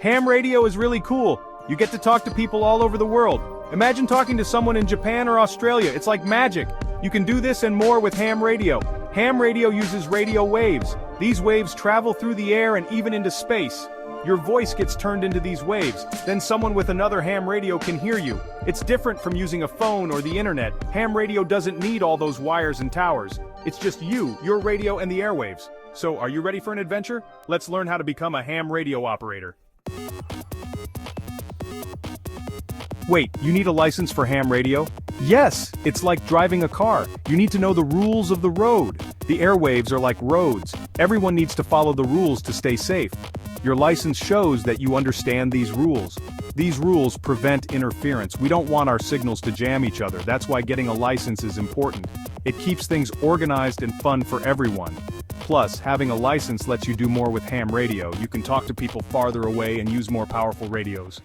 Ham radio is really cool. You get to talk to people all over the world. Imagine talking to someone in Japan or Australia. It's like magic. You can do this and more with ham radio. Ham radio uses radio waves. These waves travel through the air and even into space. Your voice gets turned into these waves, then someone with another ham radio can hear you. It's different from using a phone or the internet. Ham radio doesn't need all those wires and towers. It's just you, your radio, and the airwaves. So, are you ready for an adventure? Let's learn how to become a ham radio operator. Wait, you need a license for ham radio? Yes, it's like driving a car. You need to know the rules of the road. The airwaves are like roads. Everyone needs to follow the rules to stay safe. Your license shows that you understand these rules. These rules prevent interference. We don't want our signals to jam each other. That's why getting a license is important. It keeps things organized and fun for everyone. Plus, having a license lets you do more with ham radio. You can talk to people farther away and use more powerful radios.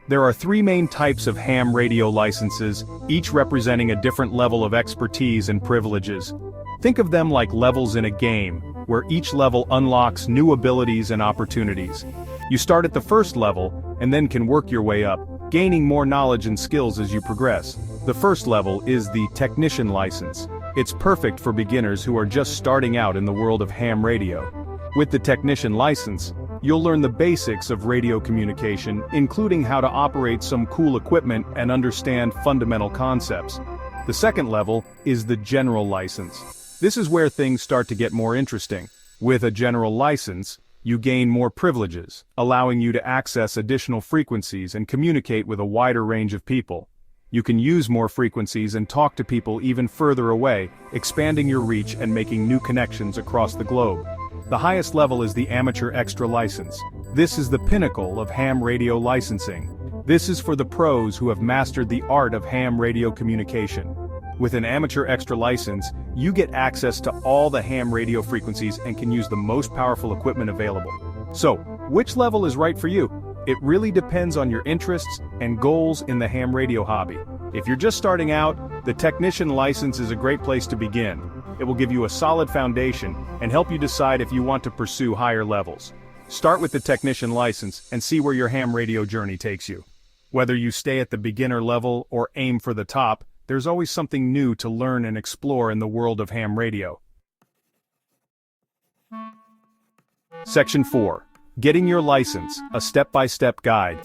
There are 3 main types of ham radio licenses, each representing a different level of expertise and privileges. Think of them like levels in a game, where each level unlocks new abilities and opportunities. You start at the first level, and then can work your way up, gaining more knowledge and skills as you progress. The first level is the Technician License. It's perfect for beginners who are just starting out in the world of ham radio. With the Technician License, you'll learn the basics of radio communication, including how to operate some cool equipment and understand fundamental concepts. The second level is the General License. This is where things start to get more interesting. With a general license, you gain more privileges, allowing you to access additional frequencies and communicate with a wider range of people. You can use more frequencies and talk to people even further away, expanding your reach and making new connections across the globe. The highest level is the Amateur Extra License. This is the pinnacle of ham radio licensing. This is for the pros who have mastered the art of ham radio communication. With an Amateur Extra License, you get access to all the ham radio frequencies and can use the most powerful equipment available. So, which level is right for you? It really depends on your interests and goals in the ham radio hobby. If you're just starting out, the Technician License is a great place to begin. It will give you a solid foundation and help you decide if you want to pursue higher levels. Start with the Technician License and see where your ham radio journey takes you. Whether you stay at the beginner level or aim for the top, there's always something new to learn and explore in the world of ham radio. Section 4. Getting your license, a step-by-step guide.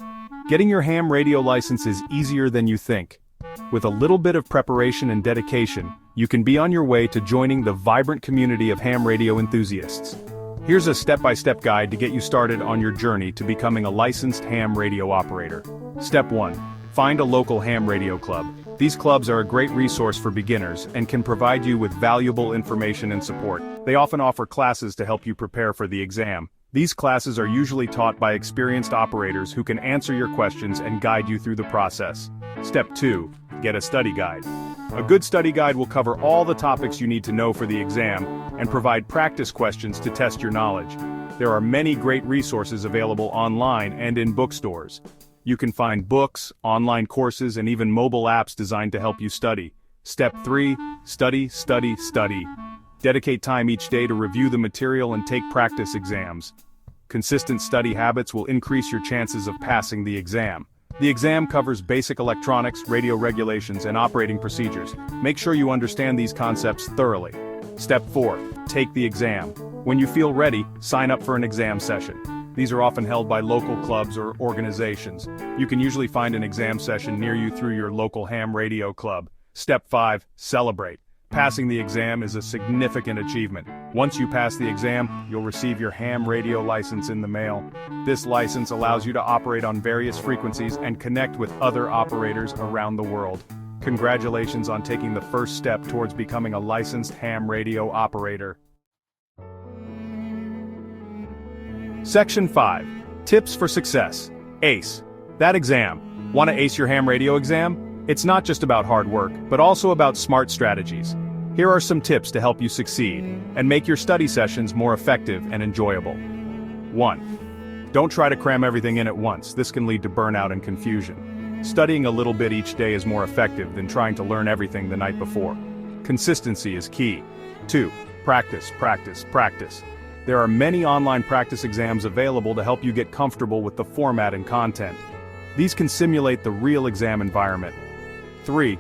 Getting your ham radio license is easier than you think. With a little bit of preparation and dedication, you can be on your way to joining the vibrant community of ham radio enthusiasts. Here's a step-by-step guide to get you started on your journey to becoming a licensed ham radio operator. Step 1. Find a local ham radio club. These clubs are a great resource for beginners and can provide you with valuable information and support. They often offer classes to help you prepare for the exam. These classes are usually taught by experienced operators who can answer your questions and guide you through the process. Step 2. Get a study guide. A good study guide will cover all the topics you need to know for the exam and provide practice questions to test your knowledge. There are many great resources available online and in bookstores. You can find books, online courses, and even mobile apps designed to help you study. Step 3. Study, study, study. Dedicate time each day to review the material and take practice exams. Consistent study habits will increase your chances of passing the exam. The exam covers basic electronics, radio regulations, and operating procedures. Make sure you understand these concepts thoroughly. Step 4. Take the exam. When you feel ready, sign up for an exam session. These are often held by local clubs or organizations. You can usually find an exam session near you through your local ham radio club. Step 5. Celebrate. Passing the exam is a significant achievement. Once you pass the exam, you'll receive your ham radio license in the mail. This license allows you to operate on various frequencies and connect with other operators around the world. Congratulations on taking the first step towards becoming a licensed ham radio operator. Section 5. Tips for Success. ACE. That exam. Want to ace your ham radio exam? It's not just about hard work, but also about smart strategies. Here are some tips to help you succeed and make your study sessions more effective and enjoyable. 1. Don't try to cram everything in at once. This can lead to burnout and confusion. Studying a little bit each day is more effective than trying to learn everything the night before. Consistency is key. 2. Practice, practice, practice. There are many online practice exams available to help you get comfortable with the format and content. These can simulate the real exam environment. 3.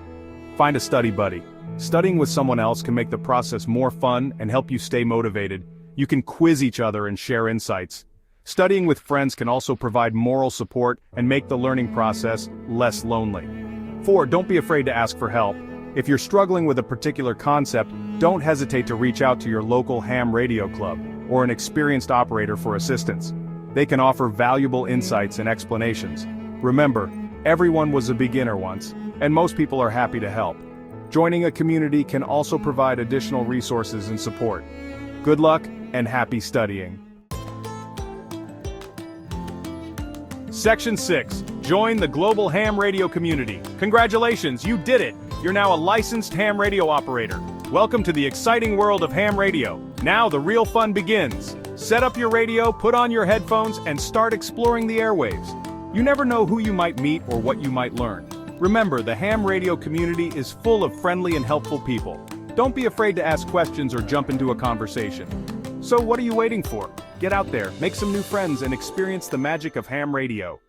Find a study buddy. Studying with someone else can make the process more fun and help you stay motivated. You can quiz each other and share insights. Studying with friends can also provide moral support and make the learning process less lonely. 4. Don't be afraid to ask for help. If you're struggling with a particular concept, don't hesitate to reach out to your local ham radio club or an experienced operator for assistance. They can offer valuable insights and explanations. Remember, everyone was a beginner once, and most people are happy to help. Joining a community can also provide additional resources and support. Good luck and happy studying. Section 6. Join the global ham radio community. Congratulations, you did it! You're now a licensed ham radio operator. Welcome to the exciting world of ham radio. Now the real fun begins. Set up your radio, put on your headphones, and start exploring the airwaves. You never know who you might meet or what you might learn. Remember, the ham radio community is full of friendly and helpful people. Don't be afraid to ask questions or jump into a conversation. So what are you waiting for? Get out there, make some new friends, and experience the magic of ham radio.